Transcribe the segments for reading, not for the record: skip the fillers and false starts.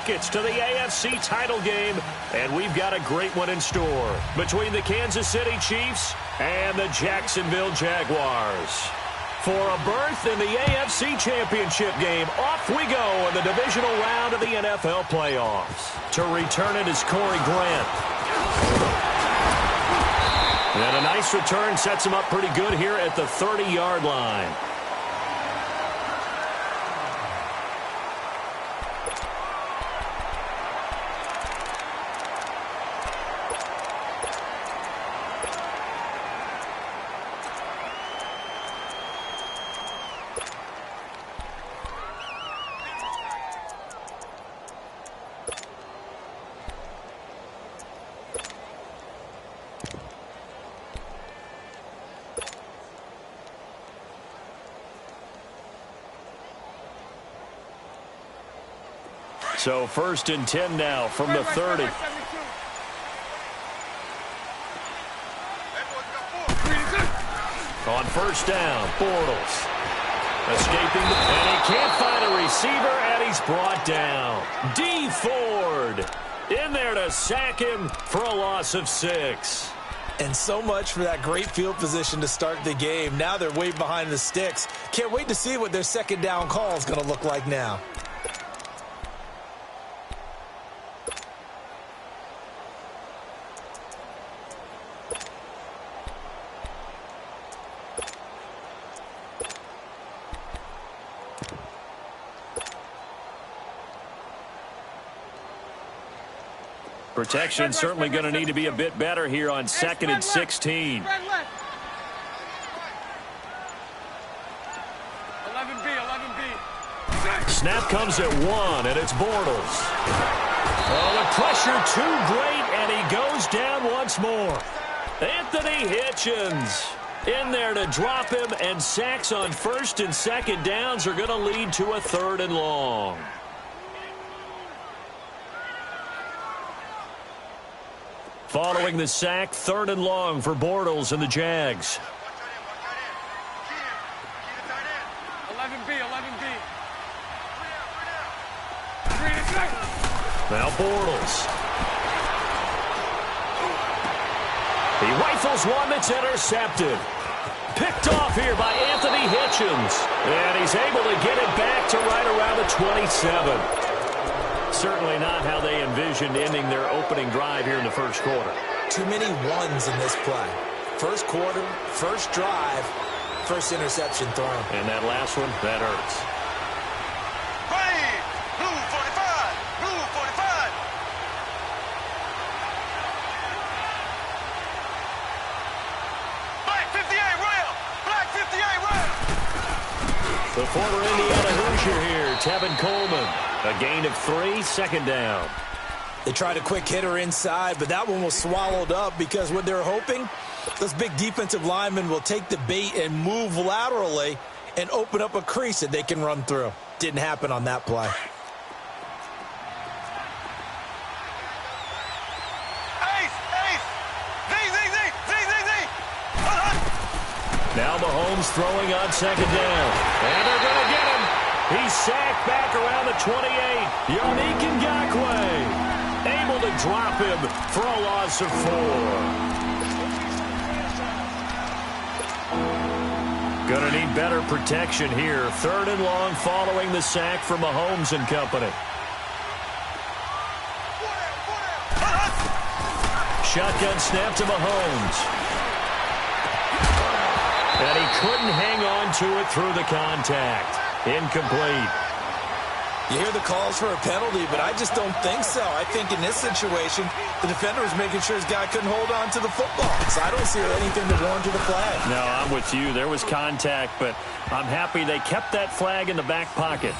tickets to the AFC title game, and we've got a great one in store between the Kansas City Chiefs and the Jacksonville Jaguars. For a berth in the AFC Championship game, off we go in the divisional round of the NFL playoffs. To return it is Corey Grant. And a nice return sets him up pretty good here at the 30-yard line. So 1st and 10 now from the 30. On 1st down, Bortles. Escaping, and he can't find a receiver, and he's brought down. D. Ford in there to sack him for a loss of 6. And so much for that great field position to start the game. Now they're way behind the sticks. Can't wait to see what their second down call is going to look like now. Protection certainly going to need to be a bit better here on 2nd and 16. 11B. Snap comes at 1, and it's Bortles. Oh, the pressure too great, and he goes down once more. Anthony Hitchens in there to drop him, and sacks on 1st and 2nd downs are going to lead to a 3rd and long. Following the sack, 3rd and long for Bortles and the Jags. 11B. Now Bortles. He rifles one that's intercepted. Picked off here by Anthony Hitchens. And he's able to get it back to right around the 27. Certainly not how they envisioned ending their opening drive here in the first quarter. Too many ones in this play. First quarter, first drive, first interception thrown. And that last one, that hurts. Blue 45. Blue 45. Black 58 rail. Black 58 rail. The former Indiana Hoosier here, Tevin Coleman. A gain of 3, 2nd down. They tried a quick hitter inside, but that one was swallowed up because what they're hoping, those big defensive linemen will take the bait and move laterally and open up a crease that they can run through. Didn't happen on that play. Now Mahomes throwing on 2nd down. And they're going to get him. He's sacked back around the 28. Yannick Ngakoue able to drop him for a loss of 4. Going to need better protection here. 3rd and long following the sack from Mahomes and company. Shotgun snap to Mahomes. And he couldn't hang on to it through the contact. Incomplete. You hear the calls for a penalty, but I just don't think so. I think in this situation, the defender was making sure his guy couldn't hold on to the football. So I don't see anything to warrant the flag. No, I'm with you. There was contact, but I'm happy they kept that flag in the back pocket.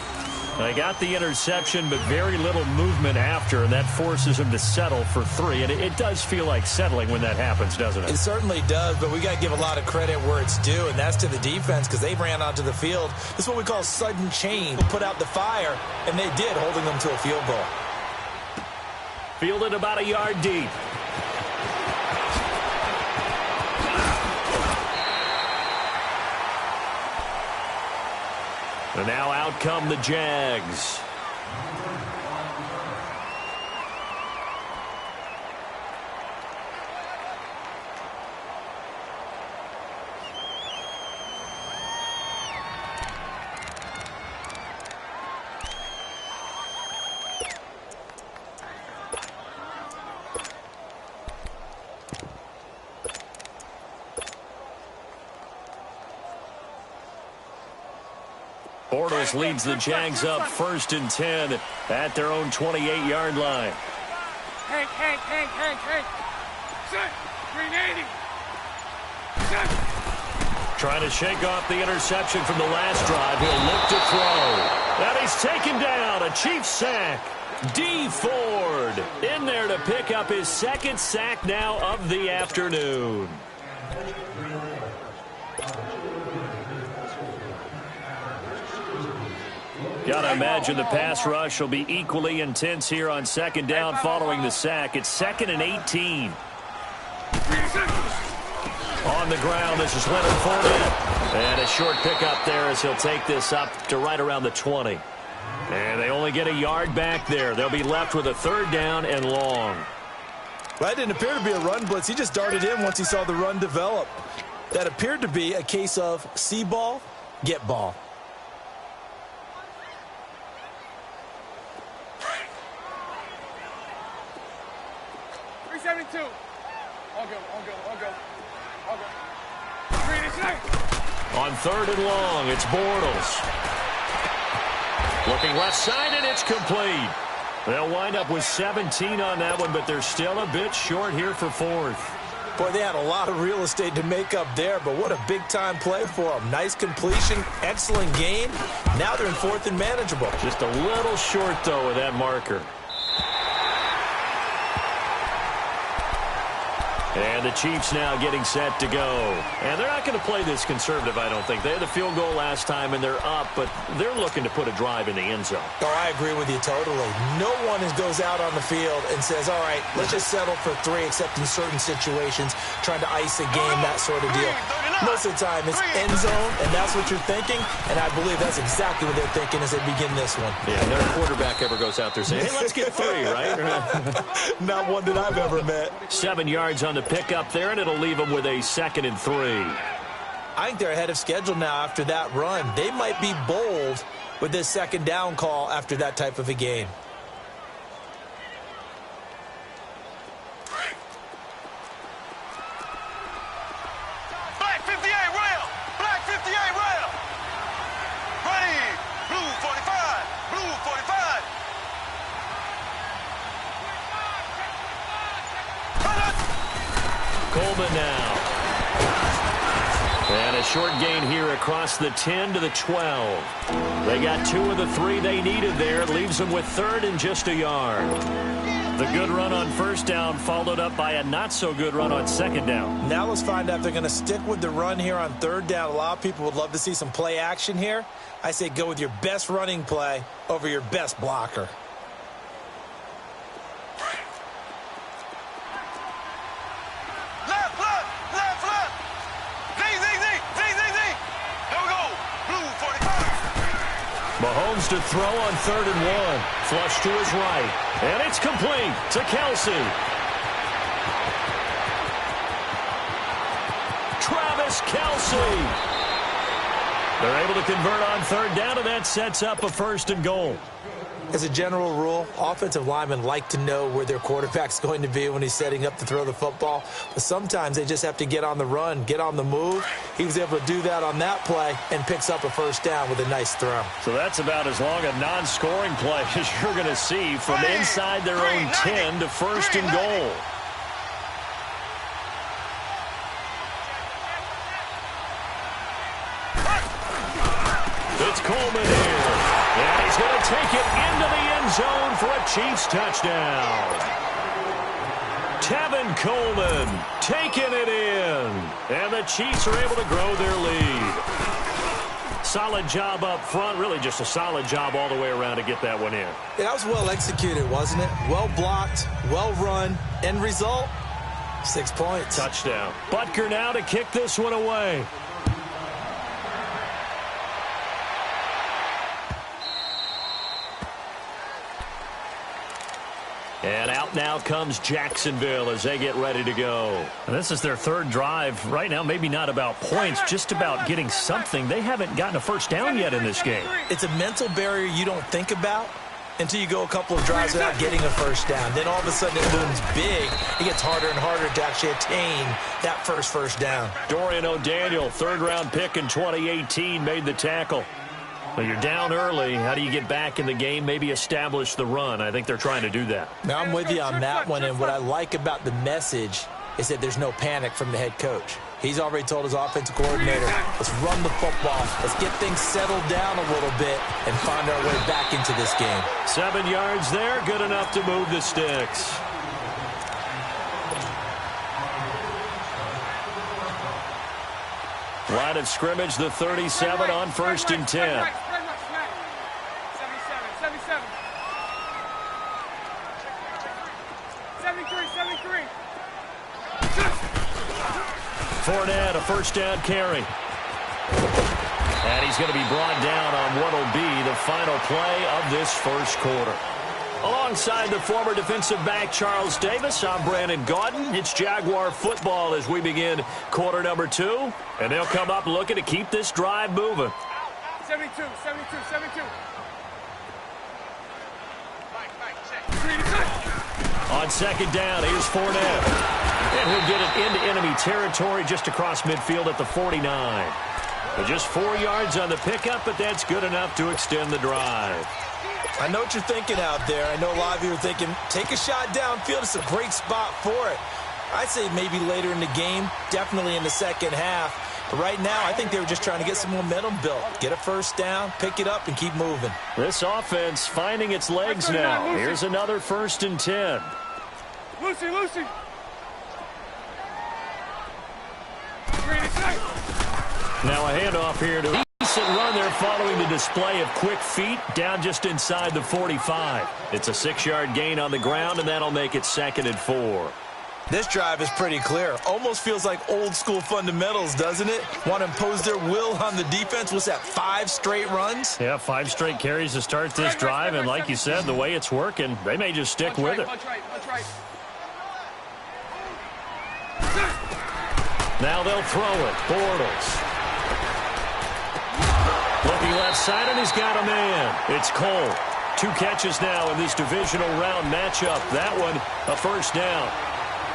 They got the interception, but very little movement after, and that forces him to settle for 3. And it does feel like settling when that happens, doesn't it? It certainly does, but we got to give a lot of credit where it's due, and that's to the defense because they ran onto the field. This is what we call sudden change. Put out the fire, and they did, holding them to a field goal. Fielded about a yard deep. And now out come the Jags. Bortles leads the Jags up 1st and 10 at their own 28-yard line. Hank. Set. 380. Set. Trying to shake off the interception from the last drive. He'll look to throw. And he's taken down. A Chiefs sack. D. Ford in there to pick up his 2nd sack now of the afternoon. Gotta imagine the pass rush will be equally intense here on 2nd down following the sack. It's 2nd and 18. On the ground, this is Leonard Fournette. And a short pickup there as he'll take this up to right around the 20. And they only get a yard back there. They'll be left with a 3rd down and long. Well, that didn't appear to be a run blitz. He just darted in once he saw the run develop. That appeared to be a case of see ball, get ball. On 3rd and long, it's Bortles. Looking left side, and it's complete. They'll wind up with 17 on that one, but they're still a bit short here for 4th. Boy, they had a lot of real estate to make up there, but what a big-time play for them. Nice completion, excellent gain. Now they're in 4th and manageable. Just a little short, though, with that marker. And the Chiefs now getting set to go. And they're not going to play this conservative, I don't think. They had the field goal last time, and they're up, but they're looking to put a drive in the end zone. Oh, I agree with you totally. No one goes out on the field and says, all right, let's just settle for 3, except in certain situations, trying to ice a game, that sort of deal. Most of the time, it's end zone, and that's what you're thinking, and I believe that's exactly what they're thinking as they begin this one. Yeah, their quarterback ever goes out there saying, hey, let's get 3, right? Not one that I've ever met. 7 yards on the pickup there, and it'll leave them with a 2nd and 3. I think they're ahead of schedule now after that run. They might be bold with this 2nd down call after that type of a game. Black 58 rail. Black 58 rail. Ready. Blue 45. Blue 45. Coleman now. And a short gain here across the 10 to the 12. They got 2 of the 3 they needed there. It leaves them with 3rd and just a yard. The good run on 1st down followed up by a not-so-good run on 2nd down. Now let's find out if they're going to stick with the run here on 3rd down. A lot of people would love to see some play action here. I say go with your best running play over your best blocker. Mahomes to throw on 3rd and 1. Flush to his right. And it's complete to Kelsey. Travis Kelsey. They're able to convert on 3rd down, and that sets up a 1st and goal. As a general rule, offensive linemen like to know where their quarterback's going to be when he's setting up to throw the football. But sometimes they just have to get on the run, get on the move. He was able to do that on that play and picks up a 1st down with a nice throw. So that's about as long a non-scoring play as you're going to see from inside their own 10 to 1st and goal. It's Coleman here. And he's going to take it into the end zone for a Chiefs touchdown. Tevin Coleman taking it in. And the Chiefs are able to grow their lead. Solid job up front. Really just a solid job all the way around to get that one in. Yeah, that was well executed, wasn't it? Well blocked, well run. End result, 6 points. Touchdown. Butker now to kick this one away. And out now comes Jacksonville as they get ready to go. And this is their 3rd drive. Right now, maybe not about points, just about getting something. They haven't gotten a 1st down yet in this game. It's a mental barrier you don't think about until you go a couple of drives without getting a 1st down. Then all of a sudden it looms big. It gets harder and harder to actually attain that first down. Dorian O'Daniel, 3rd-round pick in 2018, made the tackle. Well, you're down early. How do you get back in the game, maybe establish the run? I think they're trying to do that. Now, I'm with you on that one, and what I like about the message is that there's no panic from the head coach. He's already told his offensive coordinator, let's run the football, let's get things settled down a little bit and find our way back into this game. 7 yards there, good enough to move the sticks. Line of scrimmage, the 37 on 1st and 10. 77, 73. Fournette, a first down carry. And he's going to be brought down on what will be the final play of this first quarter. Alongside the former defensive back Charles Davis, I'm Brandon Gaudin. It's Jaguar football as we begin quarter number 2. And they'll come up looking to keep this drive moving. 72. On second down, here's Fournette. And he'll get it into enemy territory just across midfield at the 49. But just 4 yards on the pickup, but that's good enough to extend the drive. I know what you're thinking out there. I know a lot of you are thinking, take a shot downfield. It's a great spot for it. I'd say maybe later in the game, definitely in the second half. But right now, I think they were just trying to get some momentum built. Get a first down, pick it up, and keep moving. This offense finding its legs now. Here's another 1st and 10. Lucy. Now a handoff here to decent run there following the display of quick feet down just inside the 45. It's a 6-yard gain on the ground, and that'll make it 2nd and 4. This drive is pretty clear. Almost feels like old school fundamentals, doesn't it? Want to impose their will on the defense. What's that, 5 straight runs? Yeah, 5 straight carries to start this drive, and like you said, the way it's working, they may just stick with it. Punch right. Now they'll throw it. Bortles. Looking left side, and he's got a man. It's Cole. 2 catches now in this divisional round matchup. That one, a first down.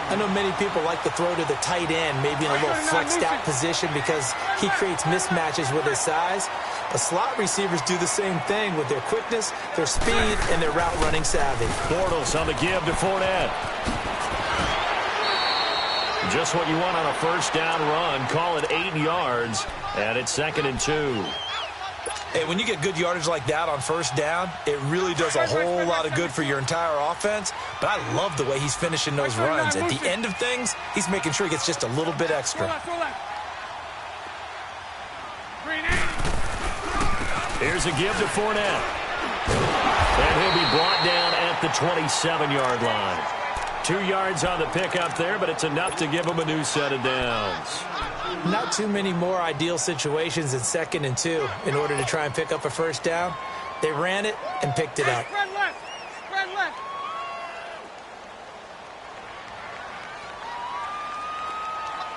I know many people like to throw to the tight end, maybe in a little flexed out position because he creates mismatches with his size. But slot receivers do the same thing with their quickness, their speed, and their route running savvy. Bortles on the give to Fournette. Just what you want on a first down run. Call it 8 yards, and it's 2nd and 2. Hey, when you get good yardage like that on first down, it really does a whole lot of good for your entire offense. But I love the way he's finishing those runs. At the end of things, he's making sure he gets just a little bit extra. Here's a give to Fournette. And he'll be brought down at the 27-yard line. 2 yards on the pickup there, but it's enough to give him a new set of downs. Not too many more ideal situations in 2nd and 2 in order to try and pick up a first down. They ran it and picked it up. Spread left.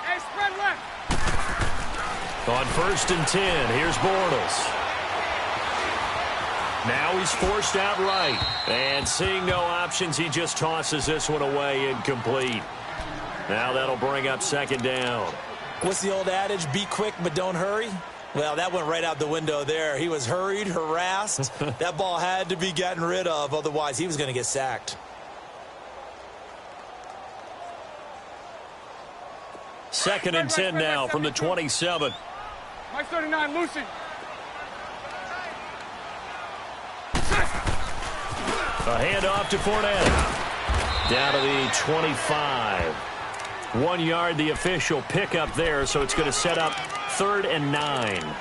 Hey, spread left. On 1st and 10, here's Bortles. Now he's forced out right. And seeing no options, he just tosses this one away incomplete. Now that'll bring up 2nd down. What's the old adage, be quick but don't hurry? Well, that went right out the window there. He was hurried, harassed. That ball had to be gotten rid of, otherwise he was going to get sacked. 2nd and 10 now from the 27. Mike 39, Lucy. A handoff to Fournette. Down to the 25. 1 yard, the official pickup there, so it's going to set up 3rd and 9.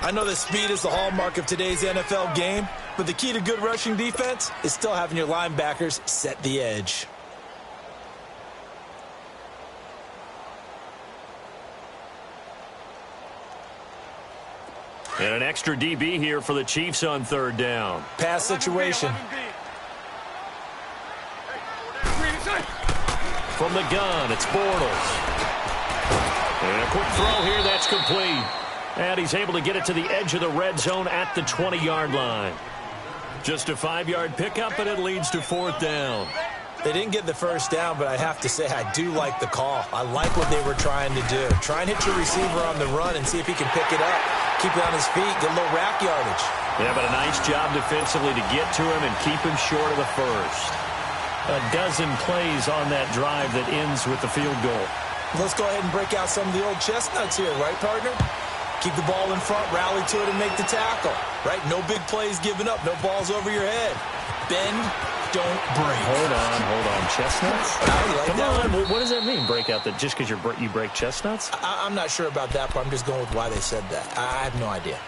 I know that speed is the hallmark of today's NFL game, but the key to good rushing defense is still having your linebackers set the edge. And an extra DB here for the Chiefs on 3rd down. Pass situation. From the gun, it's Bortles. And a quick throw here, that's complete. And he's able to get it to the edge of the red zone at the 20-yard line. Just a 5-yard pickup, and it leads to 4th down. They didn't get the first down, but I have to say I do like the call. I like what they were trying to do. Try and hit your receiver on the run and see if he can pick it up. keep it on his feet, get a little rack yardage. Yeah, but a nice job defensively to get to him and keep him short of the first. A dozen plays on that drive that ends with the field goal. Let's go ahead and break out some of the old chestnuts here, right, partner? Keep the ball in front, rally to it, and make the tackle, right? No big plays given up, no balls over your head. Bend, don't break. Hold on. Chestnuts? Like Come on. What does that mean, break out? That just because you break chestnuts? I'm not sure about that, but I'm just going with why they said that. I have no idea.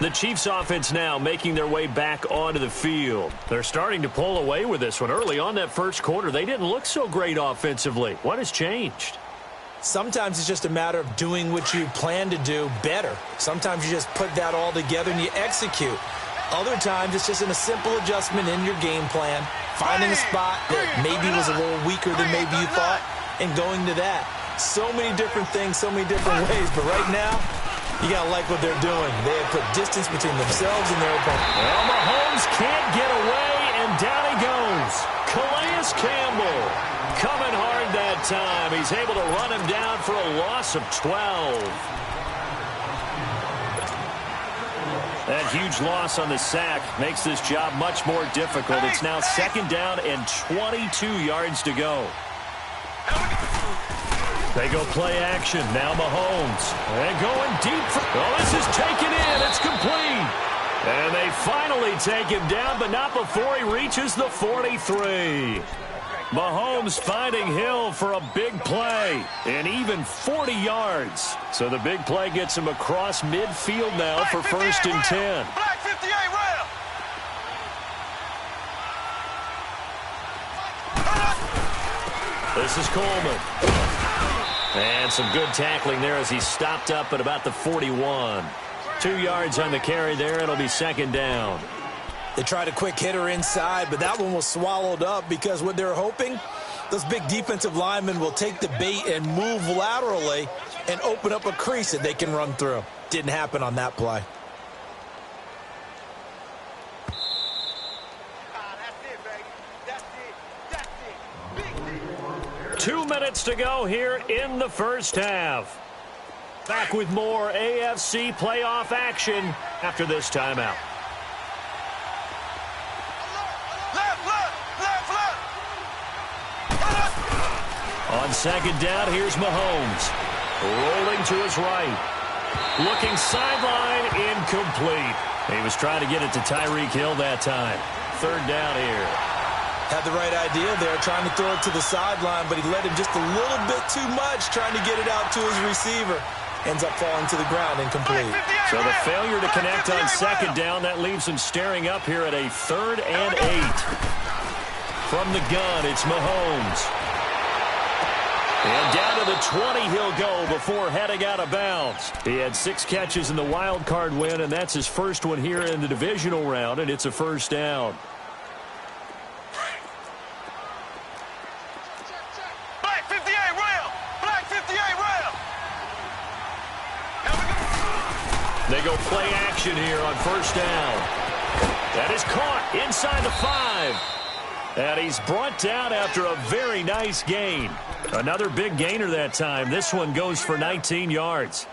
The Chiefs offense now making their way back onto the field. They're starting to pull away with this one. Early on that first quarter, they didn't look so great offensively. What has changed? Sometimes it's just a matter of doing what you plan to do better. Sometimes you just put that all together and you execute. Other times it's just in a simple adjustment in your game plan, finding a spot that maybe was a little weaker than maybe you thought, and going to that. So many different things, so many different ways, but right now, you got to like what they're doing. They have put distance between themselves and their opponent. Well, Mahomes can't get away, and down he goes. Calais Campbell coming hard that time. He's able to run him down for a loss of 12. That huge loss on the sack makes this job much more difficult. It's now second down and 22 yards to go. They go play action. Now Mahomes. And going deep. Oh, this is taken in. It's complete. And they finally take him down, but not before he reaches the 43. Mahomes finding Hill for a big play. And even 40 yards. So the big play gets him across midfield now for first and 10. Black 58 rail. This is Coleman. And some good tackling there as he stopped up at about the 41. 2 yards on the carry there. It'll be second down. They tried a quick hitter inside, but that one was swallowed up because what they're hoping, those big defensive linemen will take the bait and move laterally and open up a crease that they can run through. Didn't happen on that play. That's it, baby. That's it. 2 minutes to go here in the first half. Back with more AFC playoff action after this timeout. On second down, here's Mahomes. Rolling to his right. Looking sideline, incomplete. He was trying to get it to Tyreek Hill that time. Third down here. Had the right idea there, trying to throw it to the sideline, but he led him just a little bit too much, trying to get it out to his receiver. Ends up falling to the ground, incomplete. So the failure to connect on second down, that leaves him staring up here at a 3rd and 8. From the gun, it's Mahomes. And down to the 20 he'll go before heading out of bounds. He had 6 catches in the wild card win, and that's his first one here in the divisional round, and it's a first down. Black 58 rail. Black 58 rail. They go play action here on first down. That is caught inside the 5. And he's brought down after a very nice gain. Another big gainer that time. This one goes for 19 yards.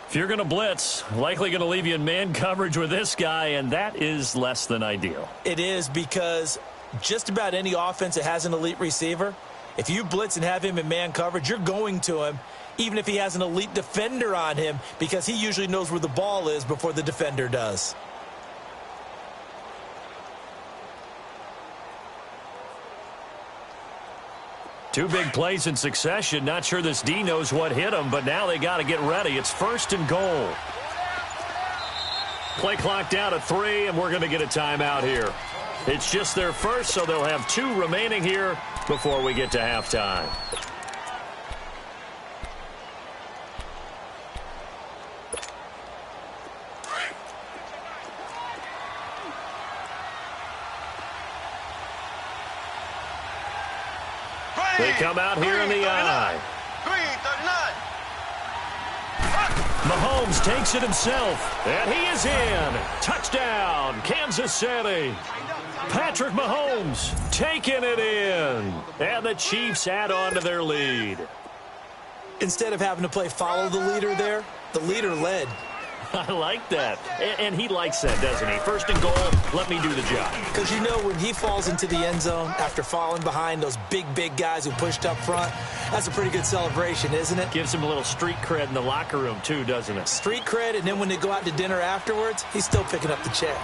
If you're going to blitz, likely going to leave you in man coverage with this guy, and that is less than ideal. It is, because just about any offense that has an elite receiver, if you blitz and have him in man coverage, you're going to him, even if he has an elite defender on him, because he usually knows where the ball is before the defender does. Two big plays in succession. Not sure this D knows what hit him, but now they got to get ready. It's first and goal. Play clock down to 3, and we're going to get a timeout here. It's just their first, so they'll have 2 remaining here before we get to halftime. They come out here in the eye. Green 39. Mahomes takes it himself, and he is in. Touchdown, Kansas City. Patrick Mahomes taking it in. And the Chiefs add on to their lead. Instead of having to play follow the leader there, the leader led. I like that. And he likes that, doesn't he? First and goal, let me do the job. Because you know when he falls into the end zone after falling behind those big guys who pushed up front, that's a pretty good celebration, isn't it? Gives him a little street cred in the locker room, too, doesn't it? Street cred, and then when they go out to dinner afterwards, he's still picking up the check.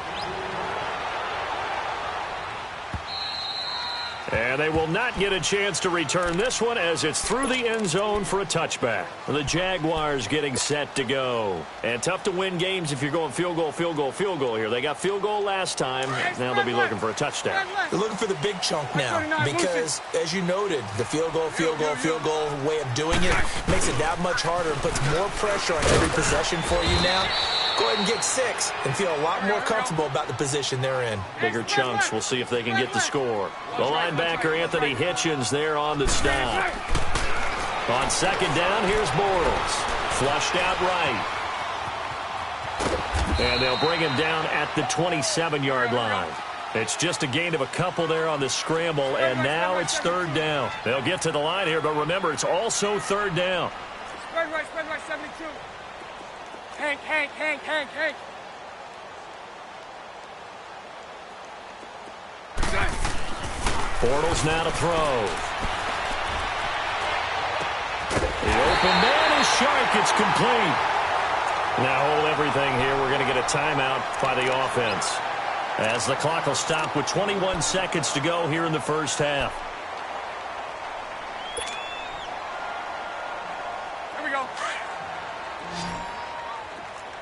And they will not get a chance to return this one as it's through the end zone for a touchback. The Jaguars getting set to go. And tough to win games if you're going field goal here. They got field goal last time. Now they'll be looking for a touchdown. They're looking for the big chunk now because, as you noted, the field goal way of doing it makes it that much harder and puts more pressure on every possession for you now. Go ahead and get 6 and feel a lot more comfortable about the position they're in. Bigger chunks. We'll see if they can get the score. The linebacker, Anthony Hitchens, there on the stop. On second down, here's Bortles. Flushed out right. And they'll bring him down at the 27-yard line. It's just a gain of a couple there on the scramble, and now it's third down. They'll get to the line here, but remember, it's also third down. Spread right, 72. Hank. Bortles now to throw. The open man is Shark. It's complete. Now hold everything here. We're going to get a timeout by the offense, as the clock will stop with 21 seconds to go here in the first half. Here we go.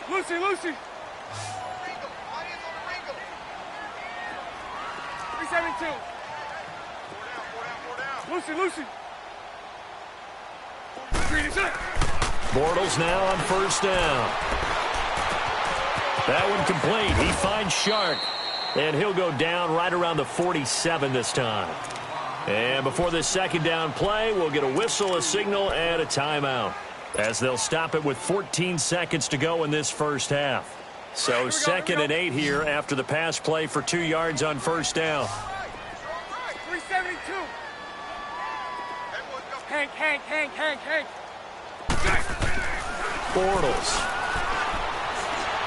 Lucy. 372. Lucy. Bortles now on first down. That one complete. He finds Shark, and he'll go down right around the 47 this time. And before this second down play, we'll get a whistle, a signal, and a timeout, as they'll stop it with 14 seconds to go in this first half. So second and 8 here after the pass play for 2 yards on first down. 372. Hank. Bortles.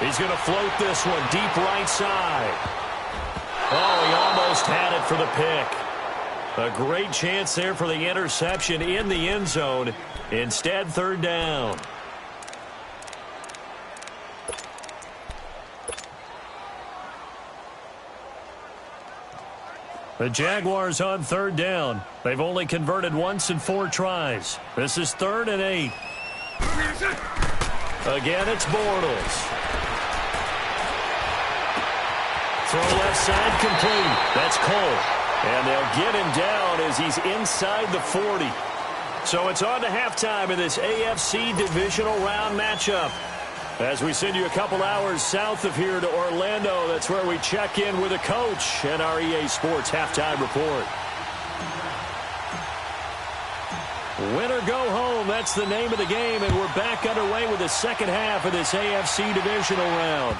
He's going to float this one deep right side. Oh, he almost had it for the pick. A great chance there for the interception in the end zone. Instead, third down. The Jaguars on third down. They've only converted once in 4 tries. This is third and 8. Again, it's Bortles. Throw left side complete. That's Cole. And they'll get him down as he's inside the 40. So it's on to halftime in this AFC divisional round matchup. As we send you a couple hours south of here to Orlando, that's where we check in with a coach and our EA Sports halftime report. Win or go home, that's the name of the game, and we're back underway with the second half of this AFC divisional round.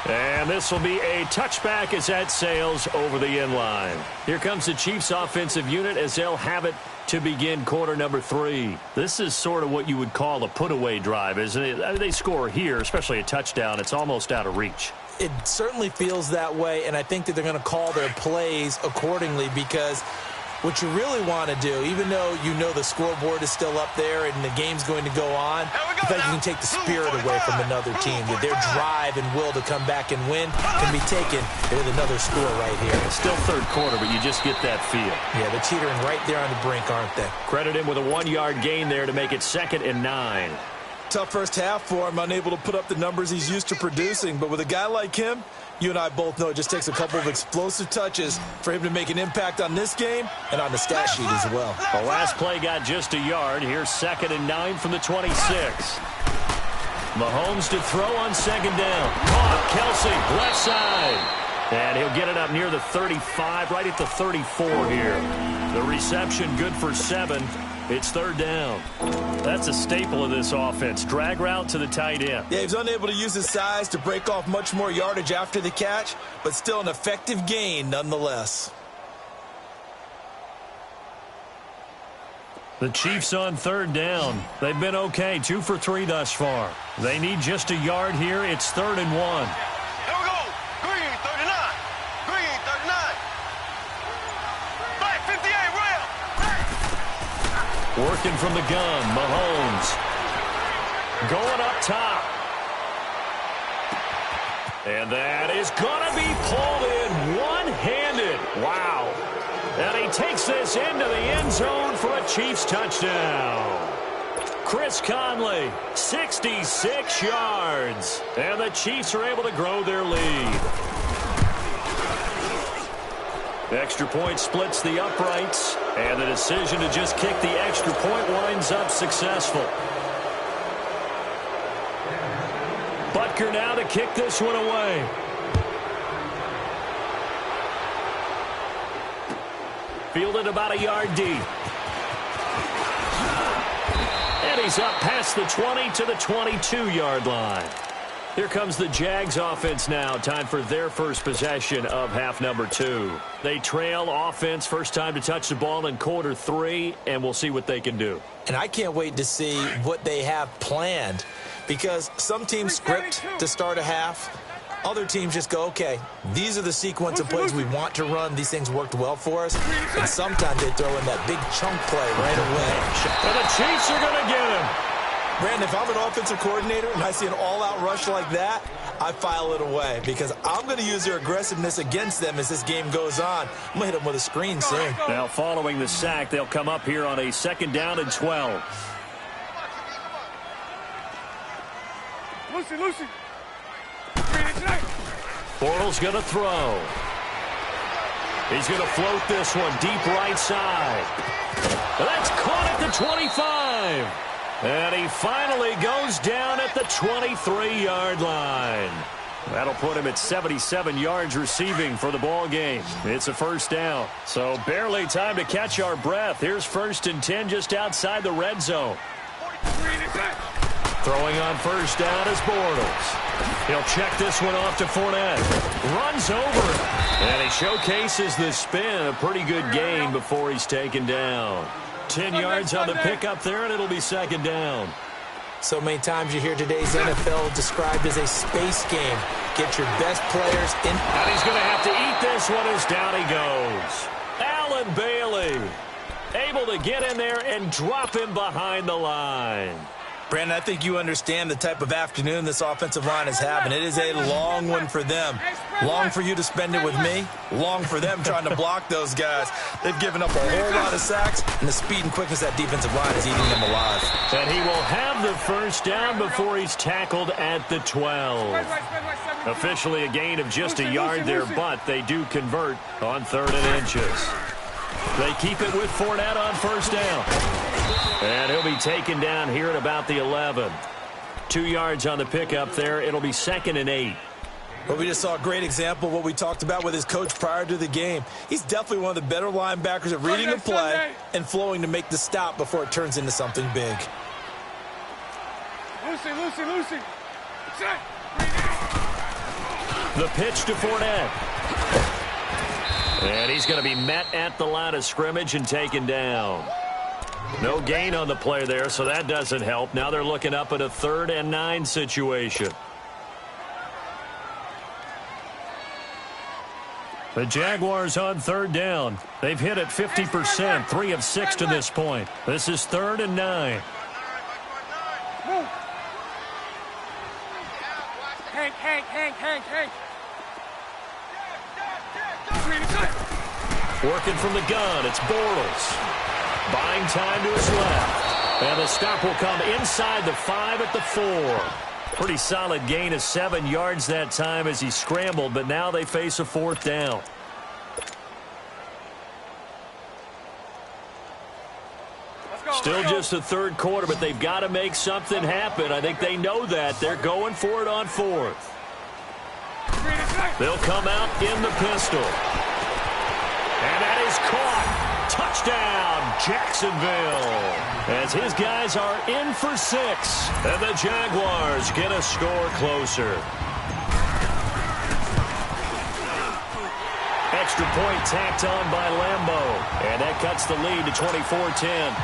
And this will be a touchback as that sails over the end line. Here comes the Chiefs offensive unit as they'll have it to begin quarter number 3. This is sort of what you would call a put-away drive, isn't it? I mean, they score here, especially a touchdown. It's almost out of reach. It certainly feels that way, and I think that they're going to call their plays accordingly, because what you really want to do, even though you know the scoreboard is still up there and the game's going to go on, I think you can take the spirit away from another team. Their drive and will to come back and win can be taken with another score right here. It's still third quarter, but you just get that feel. Yeah, they're teetering right there on the brink, aren't they? Credit him with a 1-yard gain there to make it 2nd and 9. Tough first half for him, unable to put up the numbers he's used to producing. But with a guy like him, you and I both know it just takes a couple of explosive touches for him to make an impact on this game and on the stat sheet as well. The last play got just a yard. Here's 2nd and 9 from the 26. Mahomes to throw on second down. Caught. Kelsey, left side. And he'll get it up near the 35, right at the 34 here. The reception good for 7. It's third down. That's a staple of this offense. Drag route to the tight end. Yeah, he's unable to use his size to break off much more yardage after the catch, but still an effective gain nonetheless. The Chiefs on third down. They've been okay, 2 for 3 thus far. They need just a yard here. It's 3rd and 1. Here we go. Green, 39. Green, 39. Black, 58, rail. Working from the gun, Mahomes. Going up top. And that is going to be pulled in one-handed. Wow. And he takes this into the end zone for a Chiefs touchdown. Chris Conley, 66 yards. And the Chiefs are able to grow their lead. The extra point splits the uprights. And the decision to just kick the extra point winds up successful. Butker now to kick this one away. Fielded about a yard deep. And he's up past the 20 to the 22-yard line. Here comes the Jags offense now. Time for their first possession of half number 2. They trail offense first time to touch the ball in quarter 3, and we'll see what they can do. And I can't wait to see what they have planned, because some teams script to start a half. Other teams just go, okay, these are the sequence of plays we want to run. These things worked well for us. And sometimes they throw in that big chunk play right away. And the Chiefs are going to get him. Brandon, if I'm an offensive coordinator and I see an all-out rush like that, I file it away, because I'm going to use their aggressiveness against them as this game goes on. I'm going to hit them with a screen soon. Now following the sack, they'll come up here on a 2nd down and 12. Lucy. Bortles going to throw. He's going to float this one deep right side. That's caught at the 25. And he finally goes down at the 23-yard line. That'll put him at 77 yards receiving for the ball game. It's a first down. So barely time to catch our breath. Here's 1st and 10 just outside the red zone. Throwing on first down is Bortles. He'll check this one off to Fournette. Runs over it. And he showcases the spin. A pretty good gain before he's taken down. 10 yards on the pickup there, and it'll be 2nd down. So many times you hear today's NFL described as a space game. Get your best players in. And he's going to have to eat this one as down he goes. Allen Bailey able to get in there and drop him behind the line. Brandon, I think you understand the type of afternoon this offensive line is having. It is a long one for them. Long for you to spend it with me. Long for them trying to block those guys. They've given up a whole lot of sacks, and the speed and quickness of that defensive line is eating them alive. And he will have the first down before he's tackled at the 12. Officially a gain of just a yard there, but they do convert on 3rd and inches. They keep it with Fournette on first down. And he'll be taken down here at about the 11. 2 yards on the pickup there. It'll be 2nd and 8. Well, we just saw a great example of what we talked about with his coach prior to the game. He's definitely one of the better linebackers at reading a play and flowing to make the stop before it turns into something big. Lucy. The pitch to Fournette. And he's going to be met at the line of scrimmage and taken down. No gain on the play there, so that doesn't help. Now they're looking up at a 3rd and 9 situation. The Jaguars on 3rd down. They've hit it 50%, 3 of 6 to this point. This is 3rd and 9. Hank. Working from the gun, it's Bortles. Buying time to his left. And the stop will come inside the 5 at the 4. Pretty solid gain of 7 yards that time as he scrambled, but now they face a 4th down. Still just the 3rd quarter, but they've got to make something happen. I think they know that. They're going for it on 4th. They'll come out in the pistol. And that is caught. Touchdown, Jacksonville. As his guys are in for 6. And the Jaguars get a score closer. Extra point tacked on by Lambeau. And that cuts the lead to 24-10.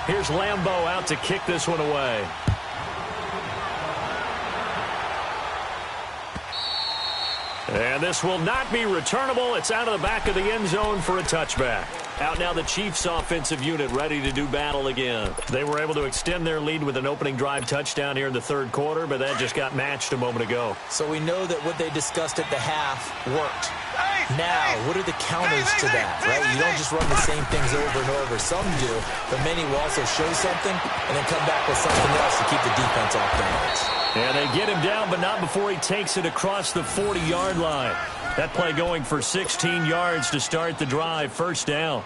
Here's Lambeau out to kick this one away. And this will not be returnable. It's out of the back of the end zone for a touchback. Out now the Chiefs offensive unit ready to do battle again. They were able to extend their lead with an opening drive touchdown here in the third quarter, but that just got matched a moment ago. So we know that what they discussed at the half worked. Now, what are the counters to that, right? You don't just run the same things over and over. Some do, but many will also show something and then come back with something else to keep the defense off balance. And they get him down, but not before he takes it across the 40-yard line. That play going for 16 yards to start the drive. First down.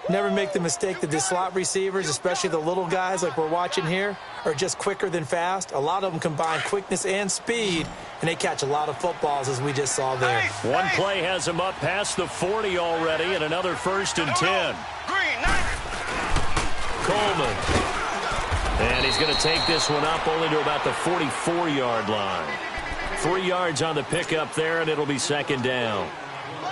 Never make the mistake that the slot receivers, especially the little guys like we're watching here, are just quicker than fast. A lot of them combine quickness and speed, and they catch a lot of footballs, as we just saw there. One play has him up past the 40 already, and another 1st and 10. Coleman. And he's going to take this one up only to about the 44-yard line. 3 yards on the pickup there, and it'll be second down.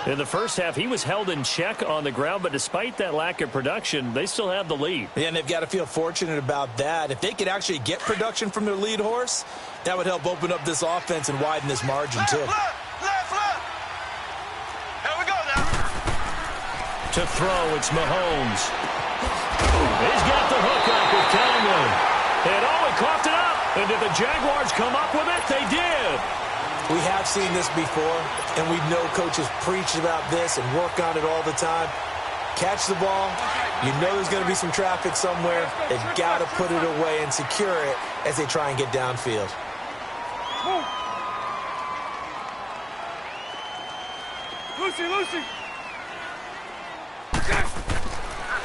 In the first half, he was held in check on the ground, but despite that lack of production, they still have the lead. Yeah, and they've got to feel fortunate about that. If they could actually get production from their lead horse, that would help open up this offense and widen this margin, too. Left. Here we go now. To throw, it's Mahomes. He's got the hook up with Tomlin. And he coughed it up. And did the Jaguars come up with it? They did. We have seen this before, and we know coaches preach about this and work on it all the time. Catch the ball. You know there's going to be some traffic somewhere. They've got to put it away and secure it as they try and get downfield. Lucy.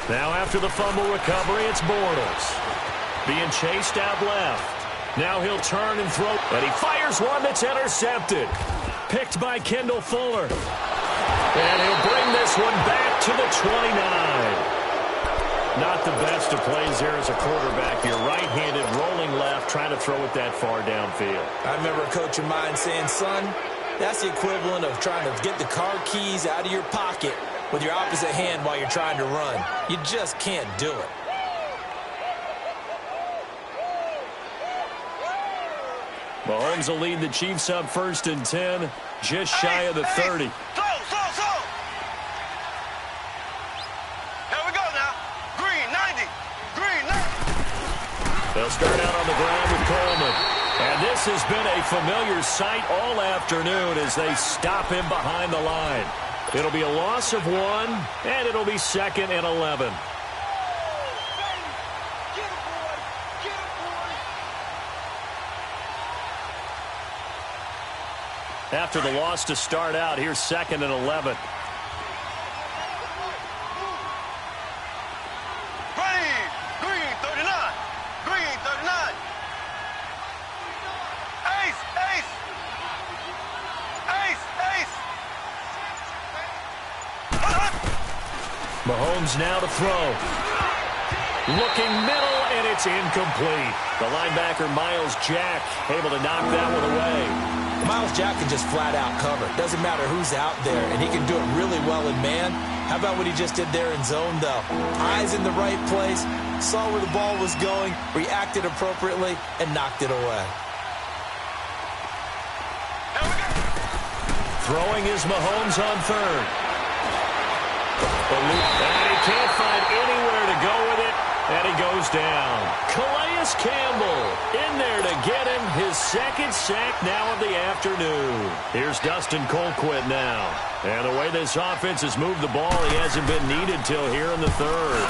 Now after the fumble recovery, it's Bortles. Being chased out left. Now he'll turn and throw, and he fires one that's intercepted. Picked by Kendall Fuller. And he'll bring this one back to the 29. Not the best of plays there as a quarterback. You're right-handed, rolling left, trying to throw it that far downfield. I remember a coach of mine saying, son, that's the equivalent of trying to get the car keys out of your pocket with your opposite hand while you're trying to run. You just can't do it. Mahomes will lead the Chiefs up 1st and 10, just shy of the 30. Slow. Here we go now. Green 90. They'll start out on the ground with Coleman. And this has been a familiar sight all afternoon as they stop him behind the line. It'll be a loss of 1, and it'll be 2nd and 11. After the loss to start out, here's 2nd and 11. Green 39. Ace. Mahomes now to throw. Looking middle, and it's incomplete. The linebacker, Miles Jack, able to knock that one away. Miles Jack can just flat out cover. Doesn't matter who's out there, and he can do it really well in man. How about what he just did there in zone, though? Eyes in the right place, saw where the ball was going, reacted appropriately, and knocked it away. Throwing is Mahomes on 3rd. And he can't find anywhere to go with it, and he goes down. Calais Campbell in there to get him his 2nd sack now of the afternoon. Here's Dustin Colquitt now. And the way this offense has moved the ball, he hasn't been needed till here in the 3rd.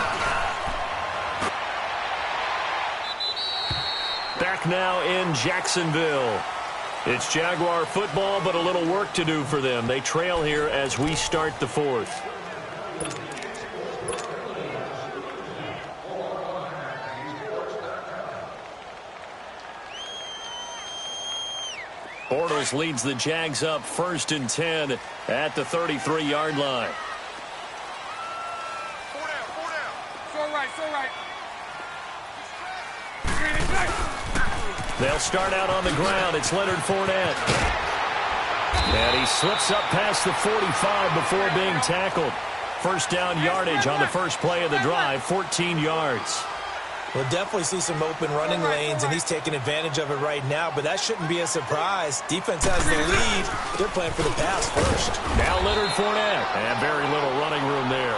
Back now in Jacksonville. It's Jaguar football, but a little work to do for them. They trail here as we start the 4th. Bortles leads the Jags up 1st and 10 at the 33-yard line. 4 down. So right. They'll start out on the ground. It's Leonard Fournette. And he slips up past the 45 before being tackled. First down yardage on the first play of the drive, 14 yards. We'll definitely see some open running lanes, and he's taking advantage of it right now, but that shouldn't be a surprise. Defense has the lead. They're playing for the pass first. Now Leonard Fournette, and very little running room there.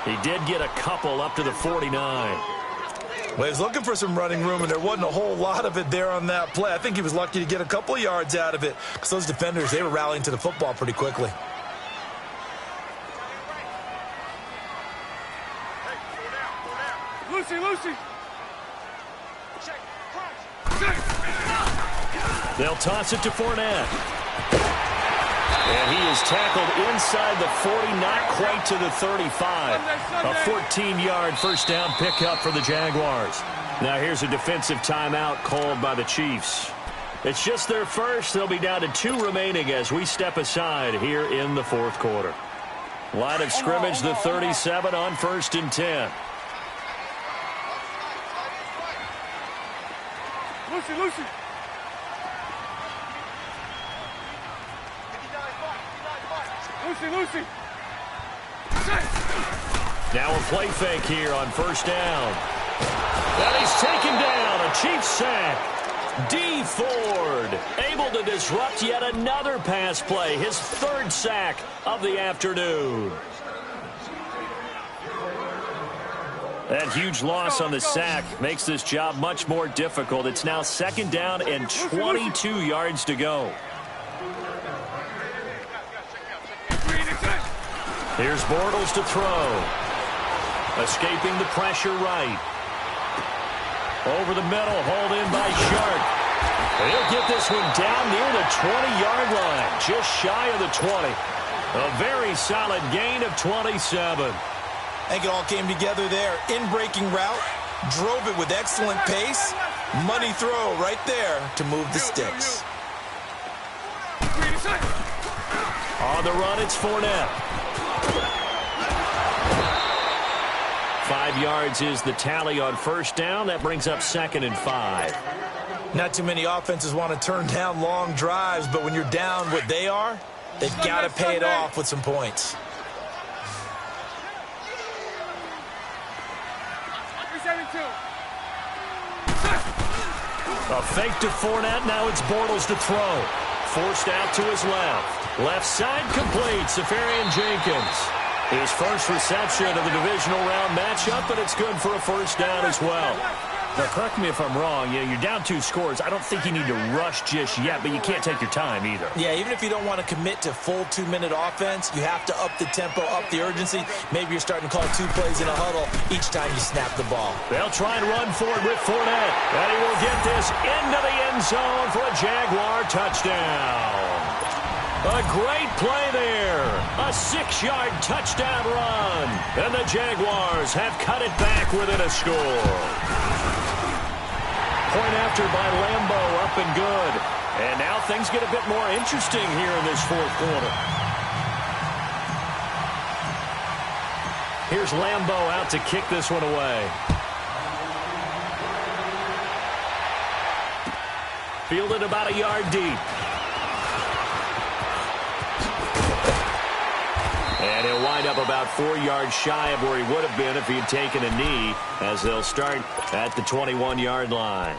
He did get a couple up to the 49. Well, he was looking for some running room, and there wasn't a whole lot of it there on that play. I think he was lucky to get a couple of yards out of it because those defenders, they were rallying to the football pretty quickly. Lucy. They'll toss it to Fournette. And he is tackled inside the 40, not quite to the 35. A 14-yard first down pickup for the Jaguars. Now here's a defensive timeout called by the Chiefs. It's just their first. They'll be down to 2 remaining as we step aside here in the fourth quarter. Line of scrimmage, the 37 on 1st and 10. Lucy. Lucy. Now a play fake here on 1st down. And he's taken down. A Chiefs sack. D. Ford able to disrupt yet another pass play. His 3rd sack of the afternoon. That huge loss on the sack makes this job much more difficult. It's now 2nd down and 22 yards to go. Here's Bortles to throw. Escaping the pressure right. Over the middle, hauled in by Sharp. He'll get this one down near the 20-yard line, just shy of the 20. A very solid gain of 27. I think it all came together there. In-breaking route, drove it with excellent pace. Money throw right there to move the sticks. On the run, it's Fournette. 5 yards is the tally on 1st down. That brings up 2nd and 5. Not too many offenses want to turn down long drives, but when you're down what they are, they've got to pay it off with some points. A fake to Fournette. Now it's Bortles to throw. Forced out to his left. Left side complete. Safarian Jenkins. His first reception of the divisional round matchup, but it's good for a 1st down as well. Now, correct me if I'm wrong. You're down 2 scores. I don't think you need to rush just yet, but you can't take your time either. Yeah, even if you don't want to commit to full 2-minute offense, you have to up the tempo, up the urgency. Maybe you're starting to call 2 plays in a huddle each time you snap the ball. They'll try and run for it with Fournette. And he will get this into the end zone for a Jaguar touchdown. A great play there. A 6-yard touchdown run. And the Jaguars have cut it back within a score. Point after by Lambo, up and good. And now things get a bit more interesting here in this 4th quarter. Here's Lambo out to kick this one away. Fielded about a yard deep. And he'll wind up about 4 yards shy of where he would have been if he had taken a knee, as they'll start at the 21-yard line.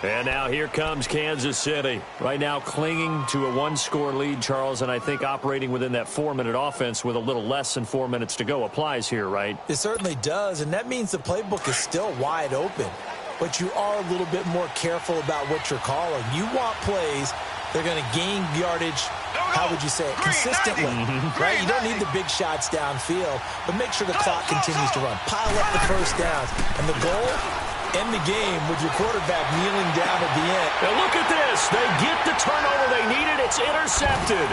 And now here comes Kansas City. Right now clinging to a 1-score lead, Charles, and I think operating within that 4-minute offense with a little less than 4 minutes to go applies here, right? It certainly does, and that means the playbook is still wide open. But you are a little bit more careful about what you're calling. You want plays that are going to gain yardage, how would you say it, consistently, right? You don't need the big shots downfield, but make sure the clock continues to run. Pile up the first downs. And the goal, end the game with your quarterback kneeling down at the end. Now look at this. They get the turnover they needed. It's intercepted.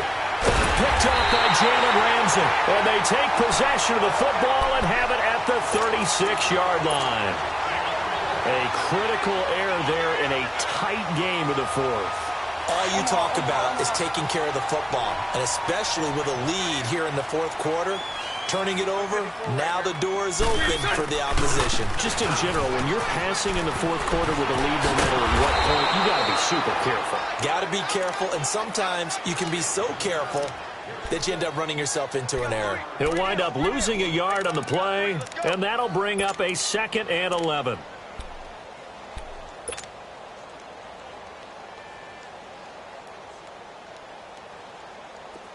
Picked up by Jalen Ramsey. And they take possession of the football and have it at the 36-yard line. A critical error there in a tight game of the 4th. All you talk about is taking care of the football, and especially with a lead here in the 4th quarter, turning it over, now the door is open for the opposition. Just in general, when you're passing in the 4th quarter with a lead, no matter at what point, you got to be super careful. Got to be careful, and sometimes you can be so careful that you end up running yourself into an error. He'll wind up losing a yard on the play, and that'll bring up a 2nd and 11.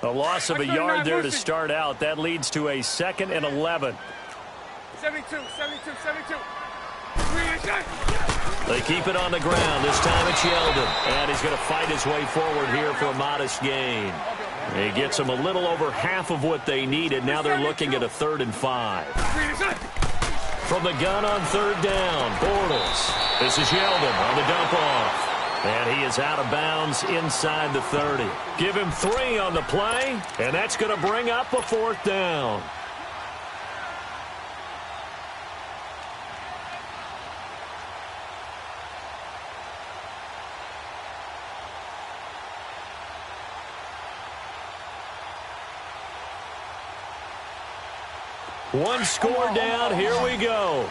A loss of a yard there to start out. That leads to a 2nd and 11. 72, 72, 72. They keep it on the ground. This time it's Yeldon. And he's going to fight his way forward here for a modest gain. He gets them a little over half of what they needed. Now they're looking at a 3rd and 5. From the gun on 3rd down, Bortles. This is Yeldon on the dump off. And he is out of bounds inside the 30. Give him 3 on the play, and that's going to bring up a 4th down. One score down. Here we go.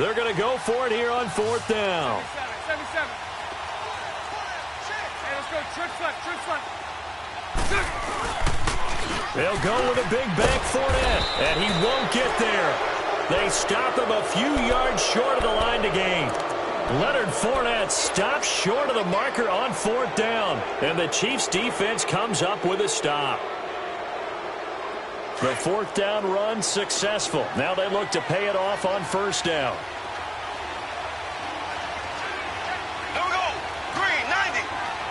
They're going to go for it here on 4th down. 77. Hey, let's go. Trips left. They'll go with a big bank Fournette, and he won't get there. They stop him a few yards short of the line to gain. Leonard Fournette stops short of the marker on 4th down, and the Chiefs defense comes up with a stop. The 4th down run successful. Now they look to pay it off on 1st down. Here we go. Green, 90.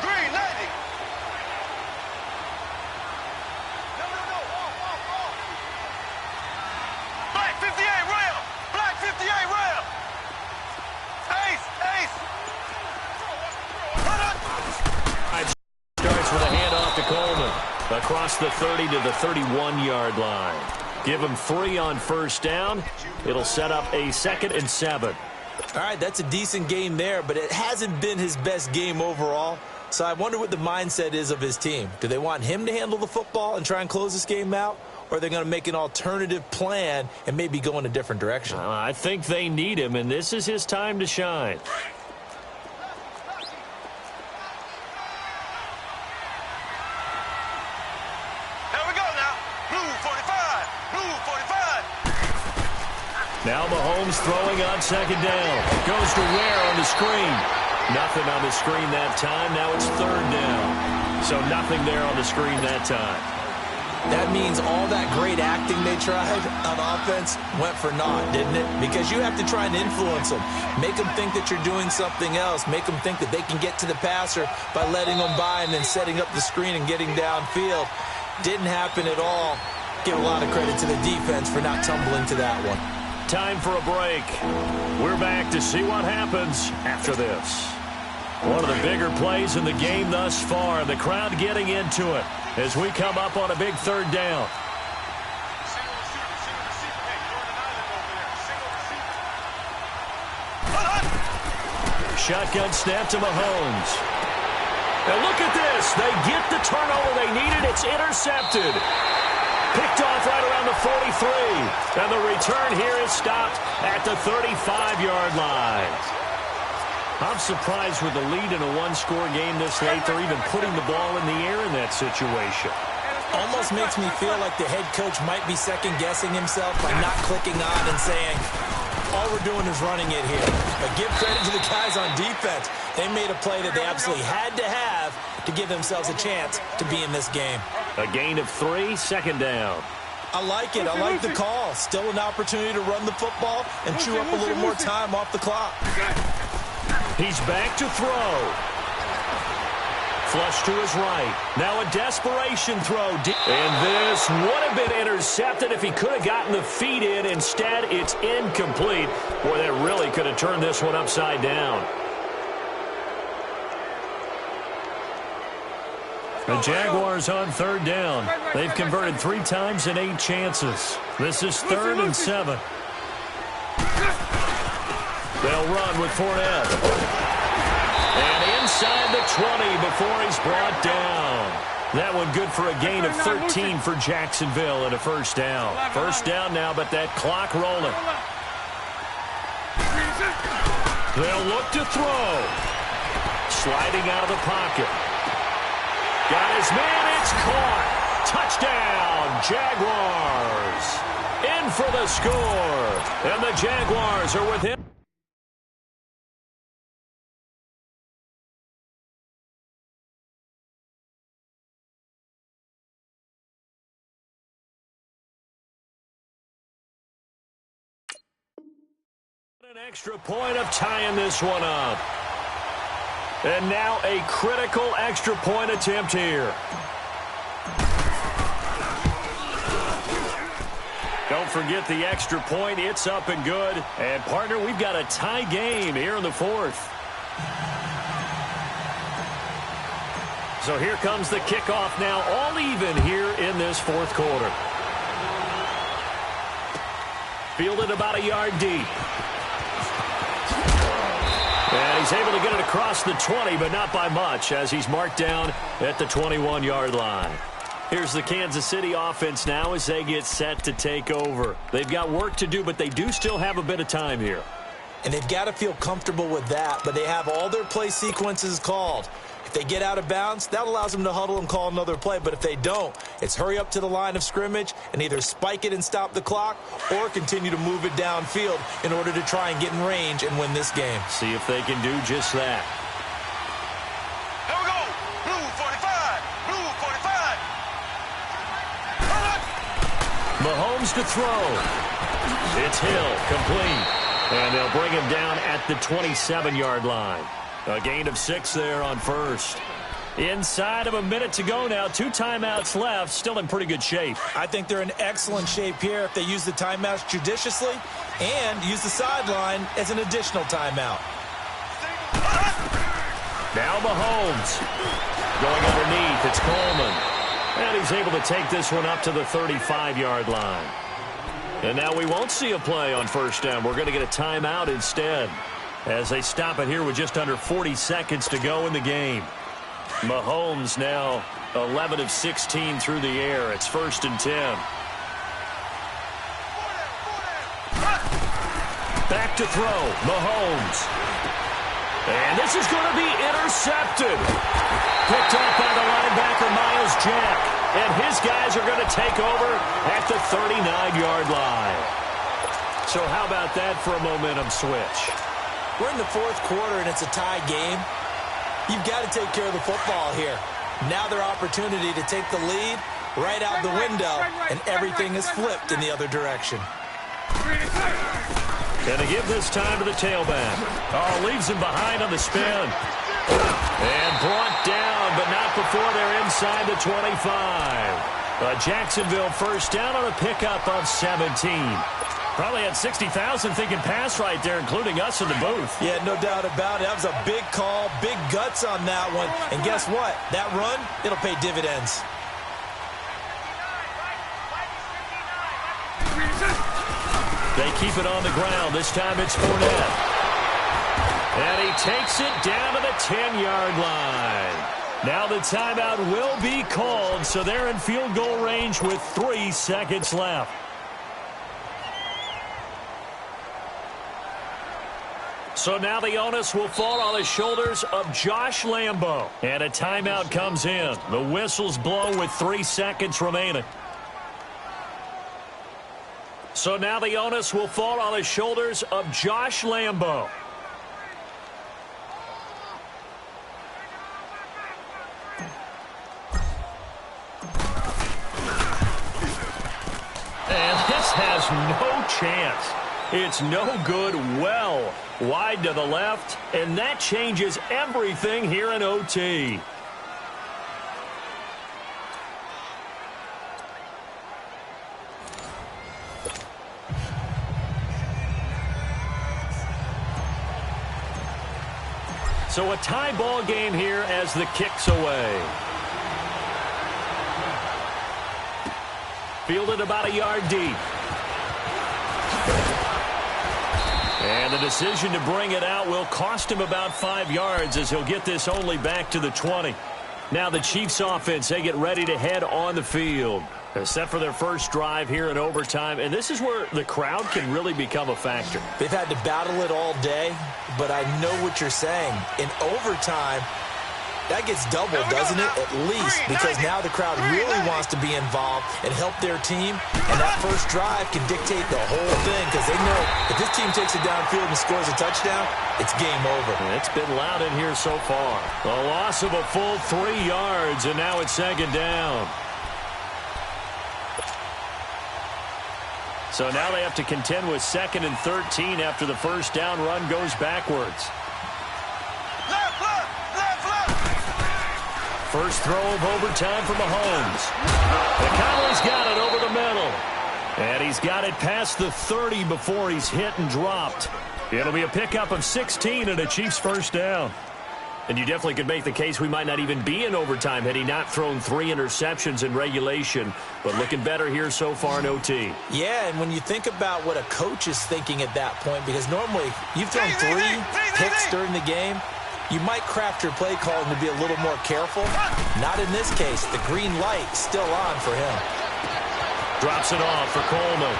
Green, 90. No. Off. Black 58, rail. Black 58, rail. Ace. Starts with a handoff to Coleman. Across the 30 to the 31-yard line. Give him 3 on 1st down. It'll set up a 2nd and 7. All right, that's a decent game there, but it hasn't been his best game overall. So I wonder what the mindset is of his team. Do they want him to handle the football and try and close this game out? Or are they going to make an alternative plan and maybe go in a different direction? I think they need him, and this is his time to shine. Now Mahomes throwing on 2nd down. Goes to Ware on the screen. Nothing on the screen that time. Now it's 3rd down. So nothing there on the screen that time. That means all that great acting they tried on offense went for naught, didn't it? Because you have to try and influence them. Make them think that you're doing something else. Make them think that they can get to the passer by letting them by and then setting up the screen and getting downfield. Didn't happen at all. Give a lot of credit to the defense for not tumbling to that one. Time for a break. We're back to see what happens after this. One of the bigger plays in the game thus far. The crowd getting into it as we come up on a big 3rd down. Shotgun snap to Mahomes. And look at this. They get the turnover they needed. It's intercepted. Picked off right around the 43. And the return here is stopped at the 35-yard line. I'm surprised with the lead in a one-score game this late. They're even putting the ball in the air in that situation. Almost makes me feel like the head coach might be second-guessing himself by not clicking on and saying, all we're doing is running it here. But give credit to the guys on defense. They made a play that they absolutely had to have to give themselves a chance to be in this game. A gain of 3, 2nd down. I like it. I like the call. Still an opportunity to run the football and chew up a little more time off the clock. He's back to throw. Flush to his right. Now a desperation throw. And this would have been intercepted if he could have gotten the feet in. Instead, it's incomplete. Boy, that really could have turned this one upside down. The Jaguars on 3rd down. They've converted 3 times in 8 chances. This is 3rd and 7. They'll run with Fournette. And inside the 20 before he's brought down. That one good for a gain of 13 for Jacksonville and a 1st down. 1st down now, but that clock rolling. They'll look to throw. Sliding out of the pocket. Got his man, it's caught. Touchdown, Jaguars. In for the score. And the Jaguars are within. An extra point of tying this one up. And now a critical extra point attempt here. Don't forget the extra point. It's up and good. And, partner, we've got a tie game here in the fourth. So here comes the kickoff now, all even here in this fourth quarter. Fielded about a yard deep. And he's able to get it across the 20, but not by much, as he's marked down at the 21-yard line. Here's the Kansas City offense now as they get set to take over. They've got work to do, but they do still have a bit of time here. And they've got to feel comfortable with that, but they have all their play sequences called. If they get out of bounds, that allows them to huddle and call another play. But if they don't, it's hurry up to the line of scrimmage and either spike it and stop the clock or continue to move it downfield in order to try and get in range and win this game. See if they can do just that. Here we go. Blue 45. Blue 45. Mahomes to throw. It's Hill, complete. And they'll bring him down at the 27-yard line. A gain of 6 there on first. Inside of a minute to go now. 2 timeouts left. Still in pretty good shape. I think they're in excellent shape here if they use the timeouts judiciously and use the sideline as an additional timeout. Now Mahomes. Going underneath. It's Coleman. And he's able to take this one up to the 35-yard line. And now we won't see a play on first down. We're going to get a timeout instead, as they stop it here with just under 40 seconds to go in the game. Mahomes now 11 of 16 through the air. It's 1st and 10. Back to throw. Mahomes. And this is going to be intercepted. Picked up by the linebacker, Miles Jack. And his guys are going to take over at the 39-yard line. So how about that for a momentum switch? We're in the fourth quarter, and it's a tie game. You've got to take care of the football here. Now their opportunity to take the lead right out the window, and everything is flipped in the other direction. Going to give this time to the tailback. Oh, leaves him behind on the spin. And brought down, but not before they're inside the 25. Jacksonville first down on a pickup of 17. Probably had 60,000 thinking pass right there, including us in the booth. Yeah, no doubt about it. That was a big call, big guts on that one. And guess what? That run, it'll pay dividends. They keep it on the ground. This time it's Fournette. And he takes it down to the 10-yard line. Now the timeout will be called, so they're in field goal range with 3 seconds left. So now the onus will fall on the shoulders of Josh Lambo. And a timeout comes in. The whistle's blown with 3 seconds remaining. So now the onus will fall on the shoulders of Josh Lambo. And this has no chance. It's no good, well wide to the left, and that changes everything here in OT. So a tie ball game here as the kick's away. Fielded about a yard deep. And the decision to bring it out will cost him about 5 yards as he'll get this only back to the 20. Now the Chiefs offense, they get ready to head on the field. They're set for their first drive here in overtime, and this is where the crowd can really become a factor. They've had to battle it all day, but I know what you're saying. In overtime, that gets doubled, doesn't it? At least, because now the crowd really wants to be involved and help their team, and that first drive can dictate the whole thing because they know if this team takes it downfield and scores a touchdown, it's game over. And it's been loud in here so far. A loss of a full 3 yards, and now it's second down. So now they have to contend with 2nd and 13 after the first down run goes backwards. Left, left, left, left. First throw of overtime for Mahomes. McConnelly's got it over the middle. And he's got it past the 30 before he's hit and dropped. It'll be a pickup of 16 and a Chiefs first down. And you definitely could make the case we might not even be in overtime had he not thrown 3 interceptions in regulation. But looking better here so far in OT. Yeah, and when you think about what a coach is thinking at that point, because normally you've thrown 3 picks during the game, you might craft your play calling to be a little more careful. Not in this case. The green light still on for him. Drops it off for Coleman.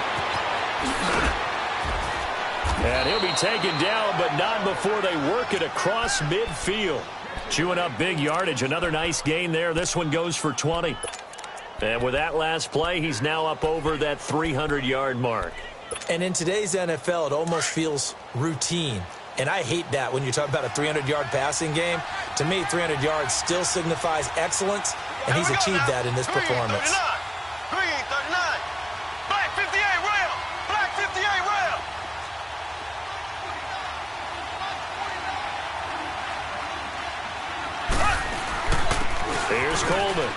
And he'll be taken down, but not before they work it across midfield. Chewing up big yardage. Another nice gain there. This one goes for 20. And with that last play, he's now up over that 300-yard mark. And in today's NFL, it almost feels routine. And I hate that when you talk about a 300-yard passing game. To me, 300 yards still signifies excellence, and he's achieved that in this performance. Green 39. Black 58 rail. Black 58 rail. Here's Coleman.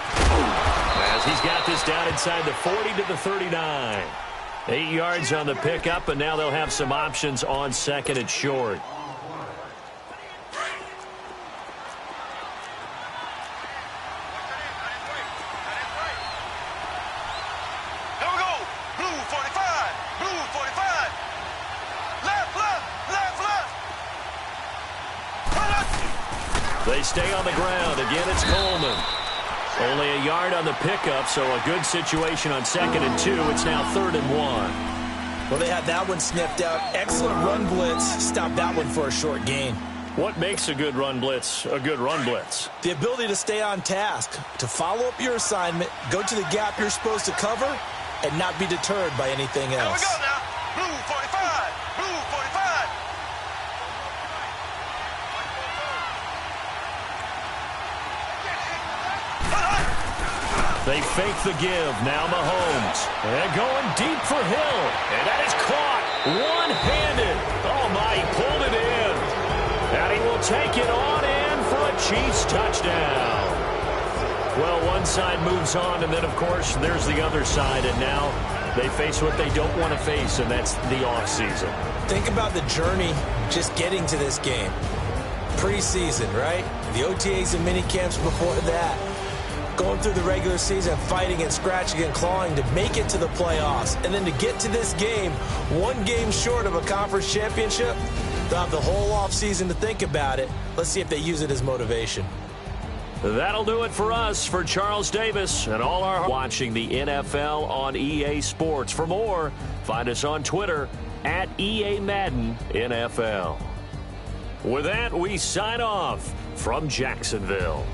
As he's got this down inside the 40 to the 39. 8 yards on the pickup, and now they'll have some options on 2nd and short. Here we go. Blue 45. Blue 45. Left, left, left, left. They stay on the ground. Again, it's Coleman. Only a yard on the pickup, so a good situation on 2nd and 2. It's now 3rd and 1. Well, they had that one sniffed out. Excellent run blitz. Stop that one for a short gain. What makes a good run blitz a good run blitz? The ability to stay on task, to follow up your assignment, go to the gap you're supposed to cover, and not be deterred by anything else. Here we go now. Blue 45. Blue 45. They fake the give. Now Mahomes. And going deep for Hill. And that is caught. One-handed. Oh, my. He pulled it in. And he will take it on in for a Chiefs touchdown. Well, one side moves on, and then, of course, there's the other side. And now they face what they don't want to face, and that's the offseason. Think about the journey just getting to this game. Preseason, right? The OTAs and mini camps before that. Going through the regular season, fighting and scratching and clawing to make it to the playoffs. And then to get to this game, one game short of a conference championship, they'll have the whole offseason to think about it. Let's see if they use it as motivation. That'll do it for us. For Charles Davis and all our watching the NFL on EA Sports. For more, find us on Twitter at EA Madden NFL. With that, we sign off from Jacksonville.